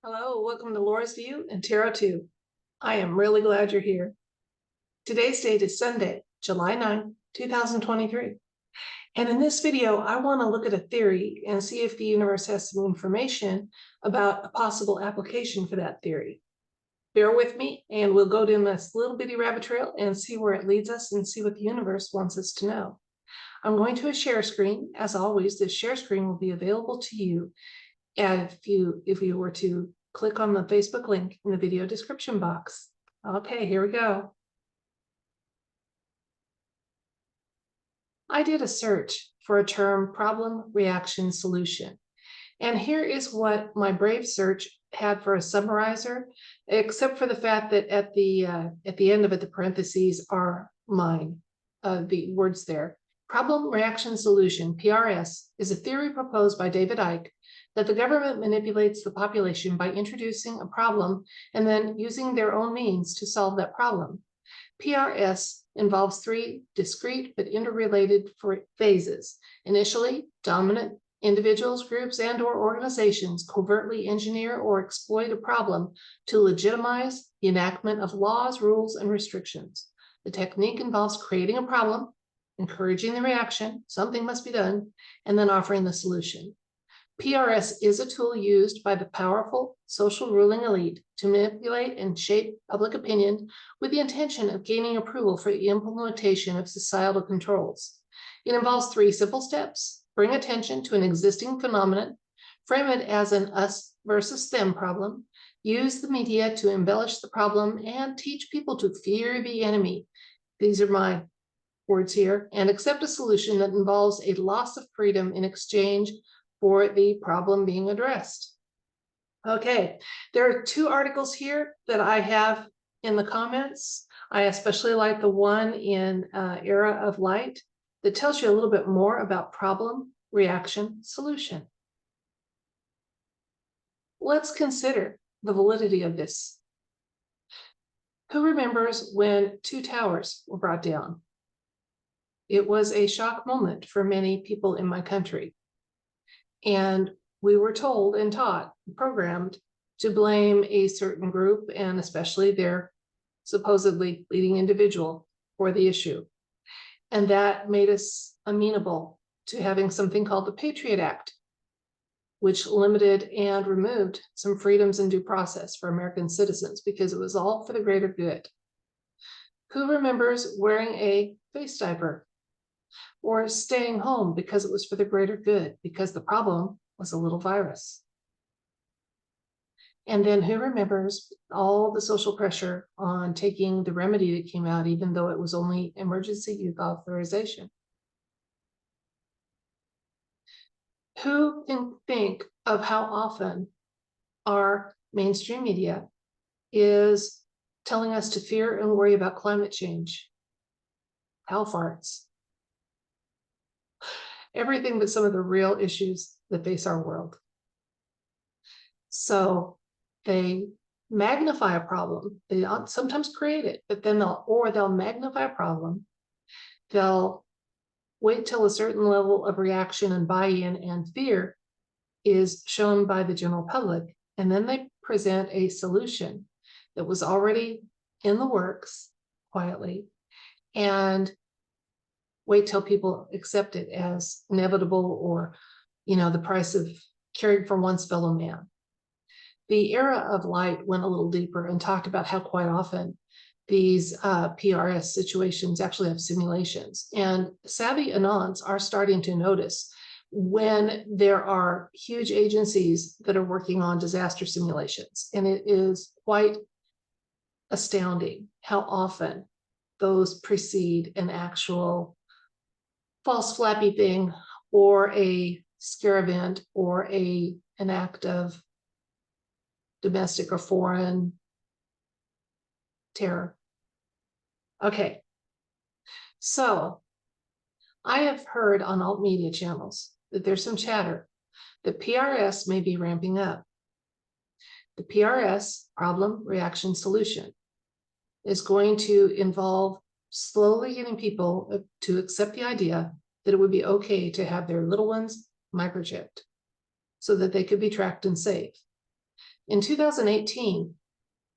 Hello, welcome to Laura's View and Tarot 2. I am really glad you're here. Today's date is Sunday, July 9, 2023. And in this video, I want to look at a theory and see if the universe has some information about a possible application for that theory. Bear with me and we'll go down this little bitty rabbit trail and see where it leads us and see what the universe wants us to know. I'm going to a share screen. As always, this share screen will be available to you if you were to click on the Facebook link in the video description box. Okay, here we go. I did a search for a term problem, reaction, solution. And here is what my brave search had for a summarizer, except for the fact that at the end of it, the parentheses are mine, the words there. Problem, reaction, solution, PRS, is a theory proposed by David Icke that the government manipulates the population by introducing a problem and then using their own means to solve that problem. PRS involves three discrete but interrelated phases. Initially, dominant individuals, groups, and/or organizations covertly engineer or exploit a problem to legitimize the enactment of laws, rules, and restrictions. The technique involves creating a problem, encouraging the reaction, something must be done, and then offering the solution. PRS is a tool used by the powerful social ruling elite to manipulate and shape public opinion with the intention of gaining approval for the implementation of societal controls. It involves three simple steps: bring attention to an existing phenomenon, frame it as an us versus them problem, use the media to embellish the problem, and teach people to fear the enemy. These are my words here, and accept a solution that involves a loss of freedom in exchange for the problem being addressed. Okay, there are two articles here that I have in the comments. I especially like the one in Era of Light that tells you a little bit more about problem, reaction, solution. Let's consider the validity of this. Who remembers when two towers were brought down? It was a shock moment for many people in my country. And we were told and taught, programmed to blame a certain group and especially their supposedly leading individual for the issue. And that made us amenable to having something called the Patriot Act, which limited and removed some freedoms and due process for American citizens because it was all for the greater good. Who remembers wearing a face diaper? Or staying home because it was for the greater good, because the problem was a little virus? And then who remembers all the social pressure on taking the remedy that came out, even though it was only emergency use authorization? Who can think of how often our mainstream media is telling us to fear and worry about climate change, hell farts, everything but some of the real issues that face our world? So they magnify a problem. They sometimes create it, but then they'll magnify a problem. They'll wait till a certain level of reaction and buy-in and fear is shown by the general public, and then they present a solution that was already in the works quietly, and wait till people accept it as inevitable or, the price of caring for one's fellow man. The Era of Light went a little deeper and talked about how quite often these PRS situations actually have simulations. And savvy anons are starting to notice when there are huge agencies that are working on disaster simulations. And it is quite astounding how often those precede an actual false flappy thing or a scare event or an act of domestic or foreign terror. Okay, so I have heard on alt media channels that there's some chatter that PRS may be ramping up. The PRS, problem, reaction, solution, is going to involve slowly getting people to accept the idea that it would be okay to have their little ones microchipped so that they could be tracked and safe. In 2018,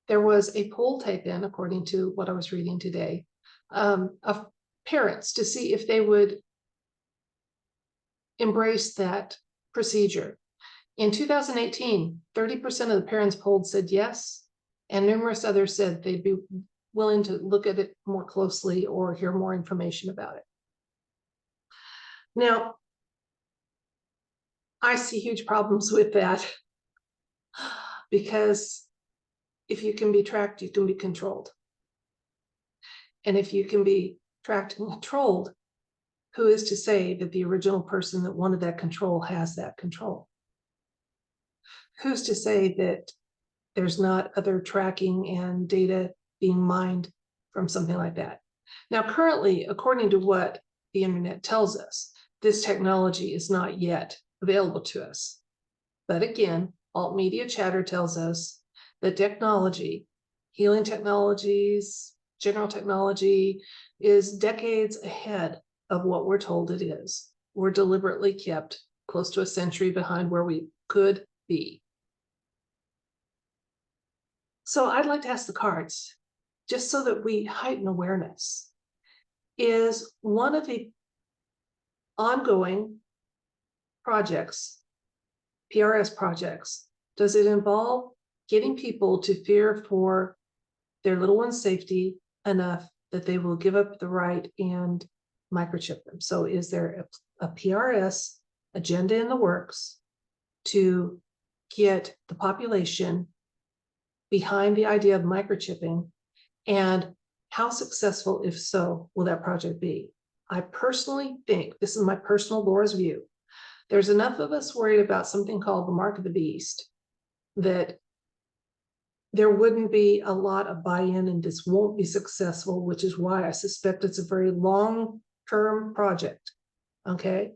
there was a poll taken, according to what I was reading today, of parents to see if they would embrace that procedure. In 2018, 30% of the parents polled said yes, and numerous others said they'd be willing to look at it more closely or hear more information about it. Now, I see huge problems with that because if you can be tracked, you can be controlled. And if you can be tracked and controlled, who is to say that the original person that wanted that control has that control? Who's to say that there's not other tracking and data being mined from something like that? Now, currently, according to what the internet tells us, this technology is not yet available to us. But again, alt media chatter tells us that technology, healing technologies, general technology is decades ahead of what we're told it is. We're deliberately kept close to a century behind where we could be. So I'd like to ask the cards, just so that we heighten awareness, is one of the ongoing projects, PRS projects, does it involve getting people to fear for their little one's safety enough that they will give up the right and microchip them? So is there a PRS agenda in the works to get the population behind the idea of microchipping, and how successful, if so, will that project be? I personally think, this is my personal Laura's view, there's enough of us worried about something called the mark of the beast that there wouldn't be a lot of buy-in and this won't be successful, which is why I suspect it's a very long-term project, okay?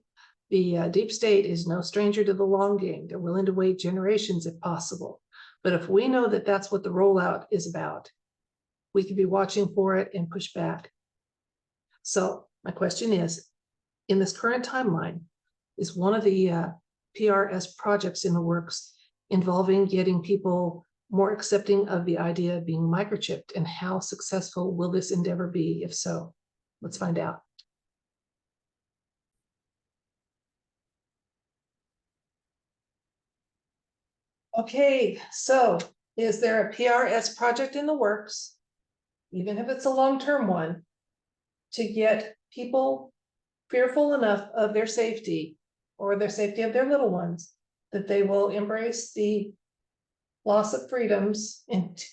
The deep state is no stranger to the long game. They're willing to wait generations if possible. But if we know that that's what the rollout is about, we could be watching for it and push back. So my question is, in this current timeline, is one of the PRS projects in the works involving getting people more accepting of the idea of being microchipped, and how successful will this endeavor be? If so, let's find out. Okay, so is there a PRS project in the works, even if it's a long-term one, to get people fearful enough of their safety or their safety of their little ones that they will embrace the loss of freedoms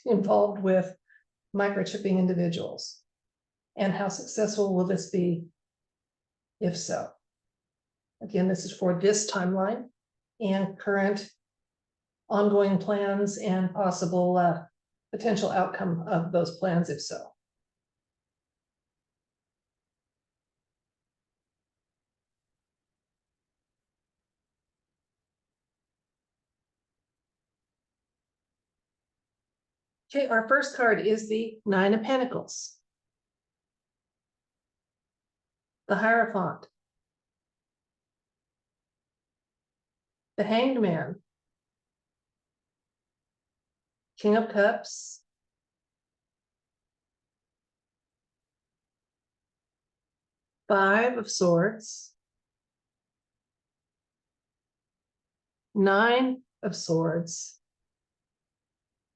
involved with microchipping individuals? And how successful will this be, if so? Again, this is for this timeline and current ongoing plans and possible potential outcome of those plans, if so. Okay, our first card is the Nine of Pentacles, the Hierophant, the Hanged Man, King of Cups, Five of Swords, Nine of Swords,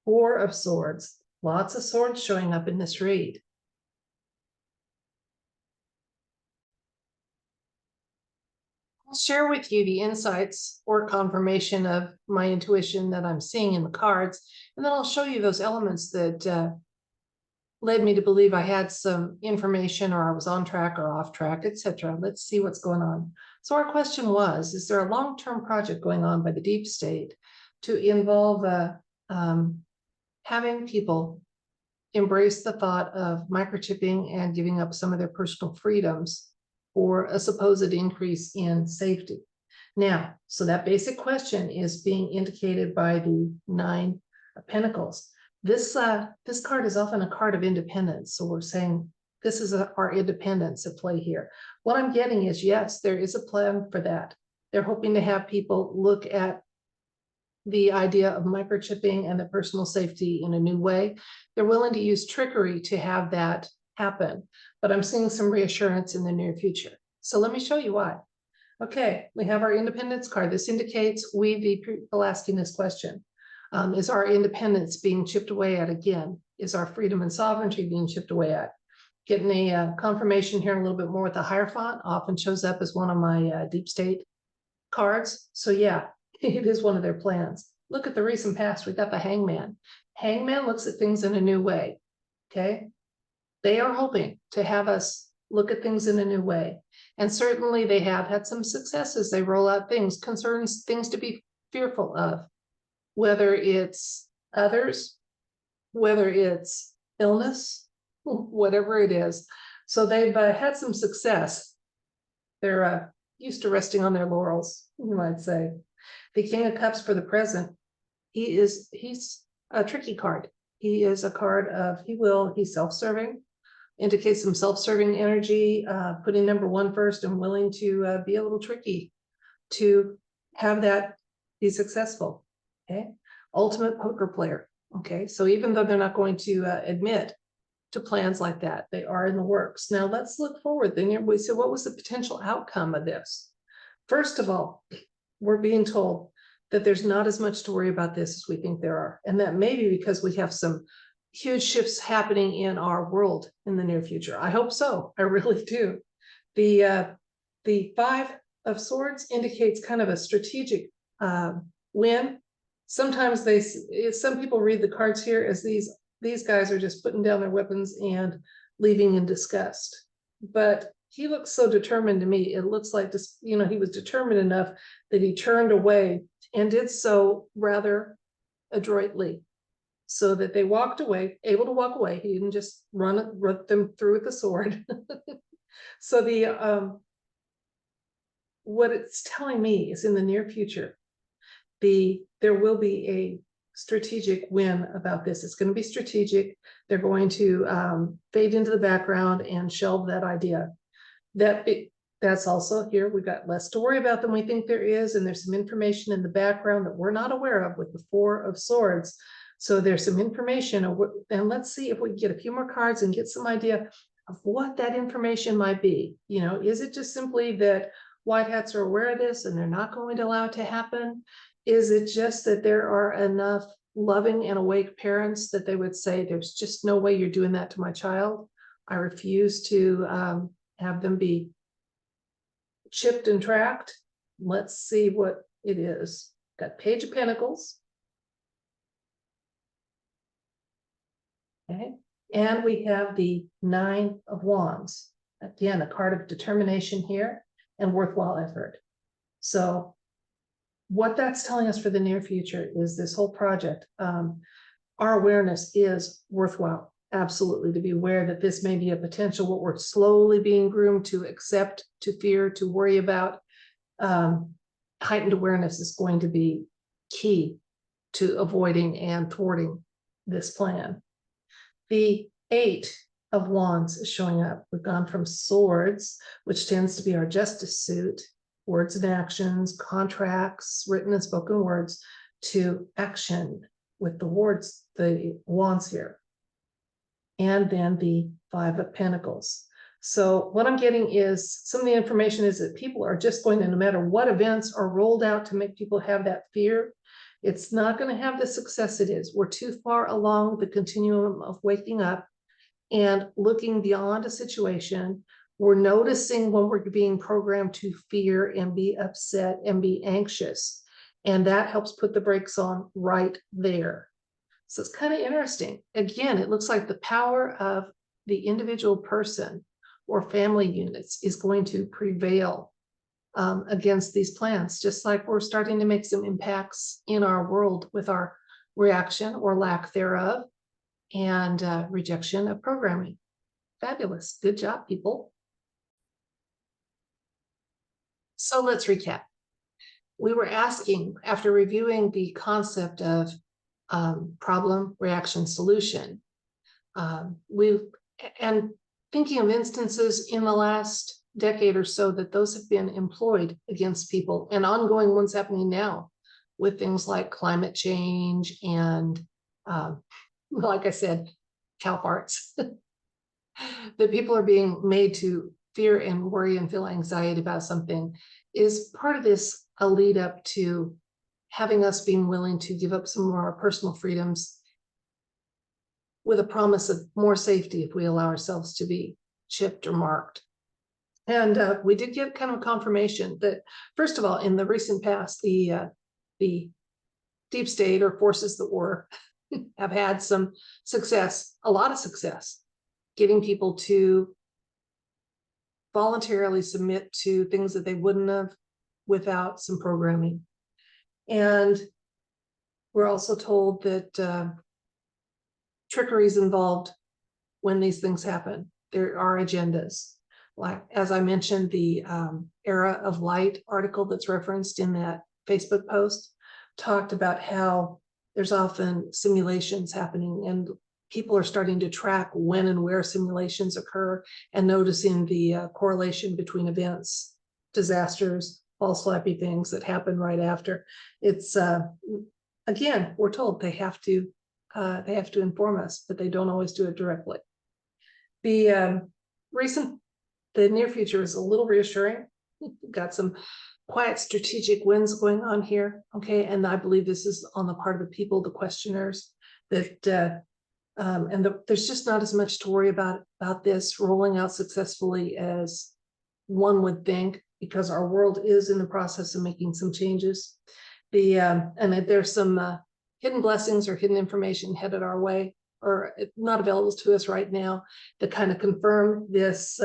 Four of Swords. Lots of swords showing up in this read. I'll share with you the insights or confirmation of my intuition that I'm seeing in the cards, and then I'll show you those elements that led me to believe I had some information, or I was on track or off track, etc. Let's see what's going on. So our question was, is there a long-term project going on by the deep state to involve having people embrace the thought of microchipping and giving up some of their personal freedoms for a supposed increase in safety? Now, so that basic question is being indicated by the Nine of Pentacles. This card is often a card of independence. So we're saying this is our independence at play here. What I'm getting is, yes, there is a plan for that. They're hoping to have people look at the idea of microchipping and the personal safety in a new way. They're willing to use trickery to have that happen, but I'm seeing some reassurance in the near future. So let me show you why. Okay, we have our independence card. This indicates we, the people asking this question, is our independence being chipped away at again? Is our freedom and sovereignty being chipped away at? Getting a confirmation here a little bit more with the hierophant often shows up as one of my deep state cards. So yeah, it is one of their plans. Look at the recent past. We've got the hangman. Hangman looks at things in a new way. Okay. They are hoping to have us look at things in a new way. And certainly they have had some successes. They roll out things, concerns, things to be fearful of, whether it's others, whether it's illness, whatever it is. So they've had some success. They're used to resting on their laurels, you might say. The King of Cups for the present, he's a tricky card. He is a card of, he's self-serving, indicates some self-serving energy, putting number one first and willing to be a little tricky to have that be successful. Okay. Ultimate poker player. Okay. So even though they're not going to admit to plans like that, they are in the works. Now let's look forward. Then we said, what was the potential outcome of this? First of all, we're being told that there's not as much to worry about this as we think there are. And that may be because we have some huge shifts happening in our world in the near future. I hope so. I really do. The Five of Swords indicates kind of a strategic win. Sometimes some people read the cards here as these guys are just putting down their weapons and leaving in disgust. But he looks so determined to me. It looks like this, he was determined enough that he turned away and did so rather adroitly, so that they walked away, able to walk away. He didn't just run them through with the sword. So what it's telling me is in the near future, there will be a strategic win about this. It's going to be strategic. They're going to fade into the background and shelve that idea. That's also here. We've got less to worry about than we think there is, and there's some information in the background that we're not aware of with the Four of Swords. So there's some information, and let's see if we can get a few more cards and get some idea of what that information might be. Is it just simply that white hats are aware of this and they're not going to allow it to happen? Is it just that there are enough loving and awake parents that they would say, there's just no way you're doing that to my child? I refuse to have them be chipped and tracked. Let's see what it is. Got Page of Pentacles. Okay. And we have the Nine of Wands. Again, a card of determination here and worthwhile effort. So what that's telling us for the near future is this whole project. Our awareness is worthwhile. Absolutely, to be aware that this may be a potential, what we're slowly being groomed to accept, to fear, to worry about. Heightened awareness is going to be key to avoiding and thwarting this plan. The Eight of Wands is showing up. We've gone from Swords, which tends to be our justice suit, words and actions, contracts, written and spoken words, to action with the wands here. And then the Five of Pentacles. So what I'm getting is some of the information is that people are just going to, no matter what events are rolled out to make people have that fear, it's not going to have the success it is. We're too far along the continuum of waking up and looking beyond a situation. We're noticing when we're being programmed to fear and be upset and be anxious. And that helps put the brakes on right there. So it's kind of interesting. Again, it looks like the power of the individual person or family units is going to prevail against these plans, just like we're starting to make some impacts in our world with our reaction or lack thereof and rejection of programming. Fabulous. Good job, people. So let's recap. We were asking, after reviewing the concept of problem, reaction, solution, and thinking of instances in the last decade or so that those have been employed against people and ongoing ones happening now with things like climate change and, like I said, cow farts. That people are being made to fear and worry and feel anxiety about something is part of this a lead up to having us being willing to give up some of our personal freedoms with a promise of more safety if we allow ourselves to be chipped or marked. And we did get kind of confirmation that, first of all, in the recent past, the deep state or forces that were have had some success, a lot of success, getting people to voluntarily submit to things that they wouldn't have without some programming. And we're also told that trickery is involved when these things happen. There are agendas. Like, as I mentioned, the Era of Light article that's referenced in that Facebook post talked about how there's often simulations happening, and people are starting to track when and where simulations occur and noticing the correlation between events, disasters, false flappy things that happen right after. It's again, we're told they have to inform us, but they don't always do it directly. The near future is a little reassuring. We've got some quiet strategic wins going on here, okay? And I believe this is on the part of the people, the questioners, that there's just not as much to worry about this rolling out successfully as one would think, because our world is in the process of making some changes. And that there's some hidden blessings or hidden information headed our way, or not available to us right now, that kind of confirm this.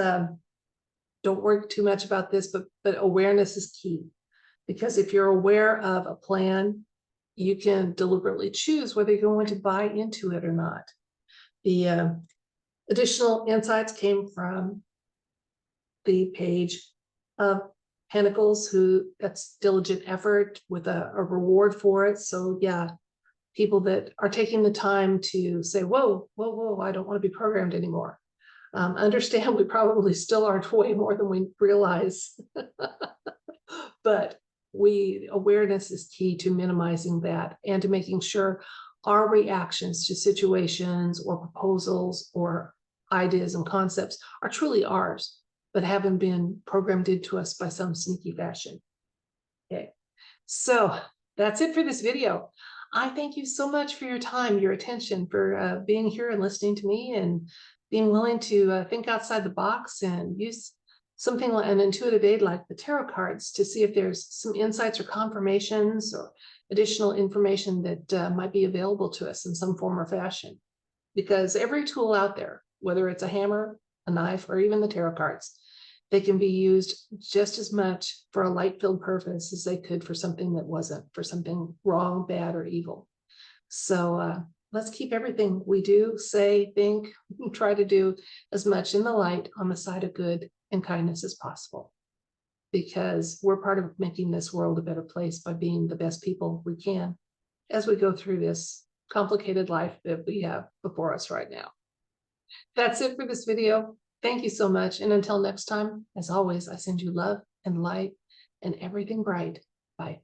Don't worry too much about this, but awareness is key. Because if you're aware of a plan, you can deliberately choose whether you're going to buy into it or not. The additional insights came from the page of Pentacles, that's diligent effort with a reward for it. So yeah, people that are taking the time to say, whoa, I don't want to be programmed anymore. Understand we probably still aren't way more than we realize, but awareness is key to minimizing that and to making sure our reactions to situations or proposals or ideas and concepts are truly ours, but haven't been programmed into us by some sneaky fashion. Okay, so that's it for this video. I thank you so much for your time, your attention, for being here and listening to me, and being willing to think outside the box and use something like an intuitive aid like the tarot cards to see if there's some insights or confirmations or additional information that might be available to us in some form or fashion. Because every tool out there, whether it's a hammer, a knife, or even the tarot cards, they can be used just as much for a light-filled purpose as they could for something that wasn't, for something wrong, bad, or evil. So let's keep everything we do, say, think, try to do as much in the light, on the side of good and kindness as possible. Because we're part of making this world a better place by being the best people we can as we go through this complicated life that we have before us right now. That's it for this video. Thank you so much. And until next time, as always, I send you love and light and everything bright. Bye.